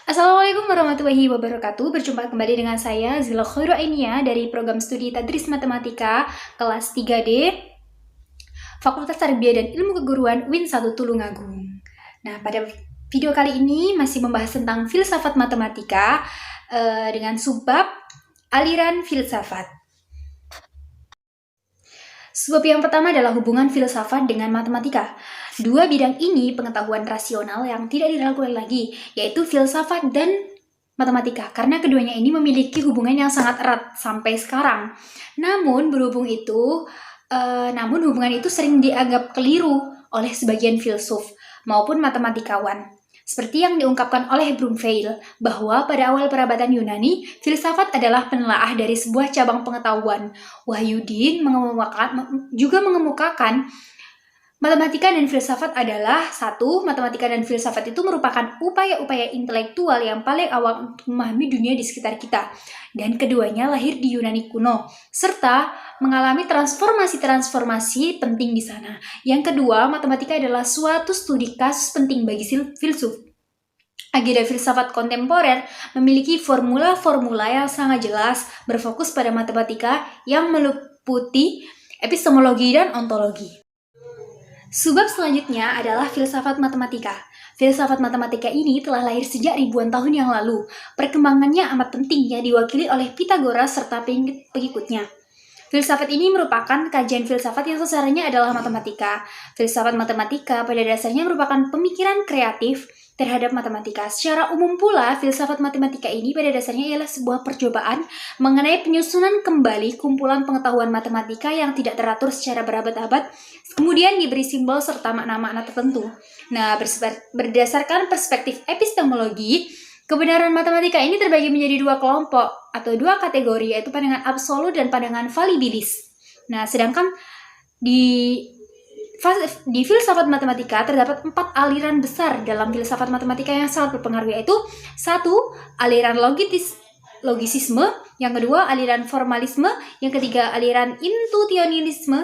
Assalamualaikum warahmatullahi wabarakatuh. Berjumpa kembali dengan saya Zila Khairu Ainia dari program studi Tadris Matematika kelas 3D Fakultas Tarbiyah dan Ilmu Keguruan UIN 1 Tulungagung. Nah, pada video kali ini masih membahas tentang filsafat matematika dengan subbab aliran filsafat. Sebab yang pertama adalah hubungan filsafat dengan matematika. Dua bidang ini pengetahuan rasional yang tidak diragukan lagi, yaitu filsafat dan matematika, karena keduanya ini memiliki hubungan yang sangat erat sampai sekarang. Namun hubungan itu sering dianggap keliru oleh sebagian filsuf maupun matematikawan. Seperti yang diungkapkan oleh Brumfiel, bahwa pada awal perabatan Yunani, filsafat adalah penelaah dari sebuah cabang pengetahuan. Wahyudin juga mengemukakan matematika dan filsafat adalah matematika dan filsafat itu merupakan upaya-upaya intelektual yang paling awal untuk memahami dunia di sekitar kita. Dan keduanya lahir di Yunani kuno, serta mengalami transformasi penting di sana. Yang kedua, matematika adalah suatu studi kasus penting bagi filsuf. Agenda filsafat kontemporer memiliki formula-formula yang sangat jelas, berfokus pada matematika yang meliputi epistemologi dan ontologi. Subbab selanjutnya adalah filsafat matematika. Filsafat matematika ini telah lahir sejak ribuan tahun yang lalu. Perkembangannya amat penting yang diwakili oleh Pythagoras serta pengikutnya. Filsafat ini merupakan kajian filsafat yang sasarannya adalah matematika. Filsafat matematika pada dasarnya merupakan pemikiran kreatif terhadap matematika. Secara umum pula, filsafat matematika ini pada dasarnya ialah sebuah percobaan mengenai penyusunan kembali kumpulan pengetahuan matematika yang tidak teratur secara berabad-abad, kemudian diberi simbol serta makna-makna tertentu. Nah, berdasarkan perspektif epistemologi, kebenaran matematika ini terbagi menjadi dua kelompok atau dua kategori, yaitu pandangan absolut dan pandangan falibilis. Nah, sedangkan di filsafat matematika terdapat 4 aliran besar dalam filsafat matematika yang sangat berpengaruh, yaitu 1. Aliran logisisme, yang kedua aliran formalisme, yang ketiga aliran intuitionisme,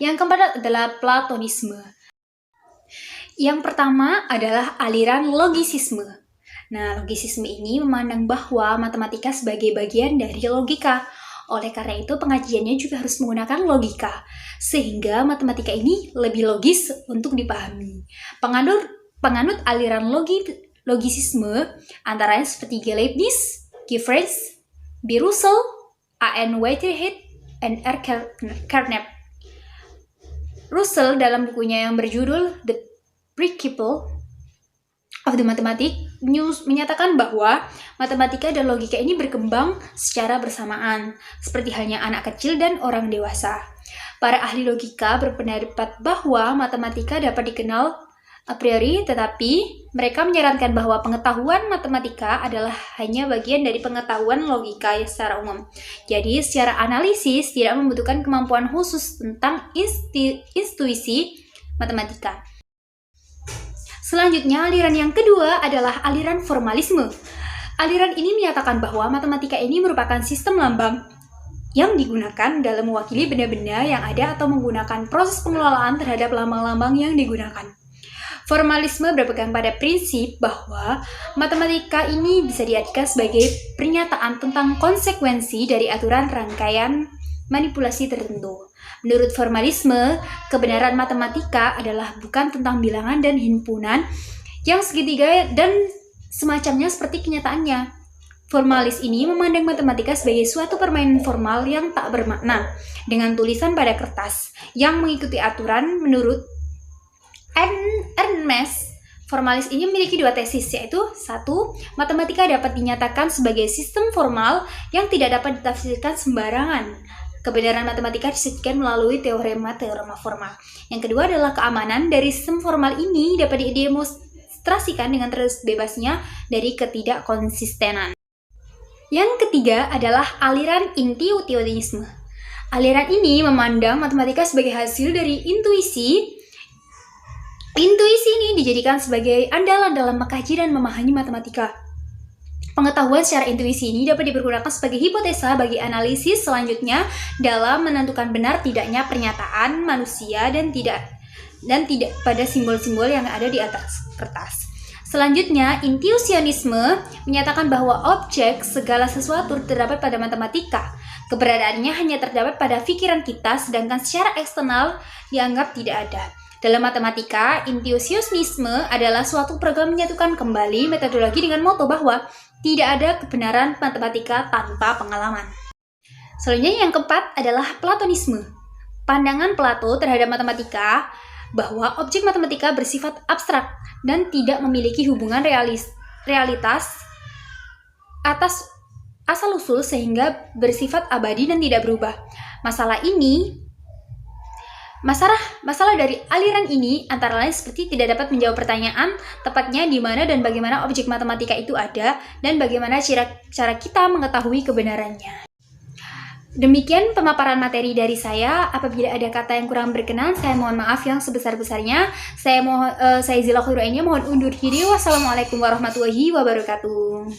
yang keempat adalah platonisme. Yang pertama adalah aliran logisisme. Nah, logisisme ini memandang bahwa matematika sebagai bagian dari logika. Oleh karena itu, pengajiannya juga harus menggunakan logika, sehingga matematika ini lebih logis untuk dipahami. Penganut aliran logisisme antaranya seperti Leibniz, Giffrez, B. Russell, A.N. Whitehead, and R. Carnap. Russell dalam bukunya yang berjudul The Principle of the Mathematics menyatakan bahwa matematika dan logika ini berkembang secara bersamaan, seperti halnya anak kecil dan orang dewasa. Para ahli logika berpendapat bahwa matematika dapat dikenal a priori, tetapi mereka menyarankan bahwa pengetahuan matematika adalah hanya bagian dari pengetahuan logika secara umum. Jadi, secara analisis tidak membutuhkan kemampuan khusus tentang intuisi matematika. Selanjutnya, aliran yang kedua adalah aliran formalisme. Aliran ini menyatakan bahwa matematika ini merupakan sistem lambang yang digunakan dalam mewakili benda-benda yang ada atau menggunakan proses pengelolaan terhadap lambang-lambang yang digunakan. Formalisme berpegang pada prinsip bahwa matematika ini bisa diartikan sebagai pernyataan tentang konsekuensi dari aturan rangkaian manipulasi tertentu. Menurut formalisme, kebenaran matematika adalah bukan tentang bilangan dan himpunan yang segitiga dan semacamnya seperti kenyataannya. Formalis ini memandang matematika sebagai suatu permainan formal yang tak bermakna, dengan tulisan pada kertas, yang mengikuti aturan. Menurut Ernst, formalis ini memiliki dua tesis, yaitu 1. Matematika dapat dinyatakan sebagai sistem formal yang tidak dapat ditafsirkan sembarangan. Kebenaran matematika disajikan melalui teorema formal. Yang kedua adalah keamanan dari sistem formal ini dapat didemonstrasikan dengan terbebasnya dari ketidakkonsistenan. Yang ketiga adalah aliran intuitionisme. Aliran ini memandang matematika sebagai hasil dari intuisi. Intuisi ini dijadikan sebagai andalan dalam mengkaji dan memahami matematika. Pengetahuan secara intuisi ini dapat dipergunakan sebagai hipotesa bagi analisis selanjutnya dalam menentukan benar tidaknya pernyataan manusia dan tidak pada simbol-simbol yang ada di atas kertas. Selanjutnya, intuisionisme menyatakan bahwa objek segala sesuatu terdapat pada matematika. Keberadaannya hanya terdapat pada pikiran kita, sedangkan secara eksternal dianggap tidak ada. Dalam matematika, intuisionisme adalah suatu program menyatukan kembali metodologi dengan moto bahwa tidak ada kebenaran matematika tanpa pengalaman. Selanjutnya yang keempat adalah Platonisme. Pandangan Plato terhadap matematika bahwa objek matematika bersifat abstrak dan tidak memiliki hubungan realitas atas asal-usul sehingga bersifat abadi dan tidak berubah. Masalah dari aliran ini antara lain seperti tidak dapat menjawab pertanyaan tepatnya di mana dan bagaimana objek matematika itu ada dan bagaimana cara kita mengetahui kebenarannya. Demikian pemaparan materi dari saya. Apabila ada kata yang kurang berkenan, saya mohon maaf yang sebesar-besarnya. Saya Zila Khuraini mohon undur diri. Wassalamualaikum warahmatullahi wabarakatuh.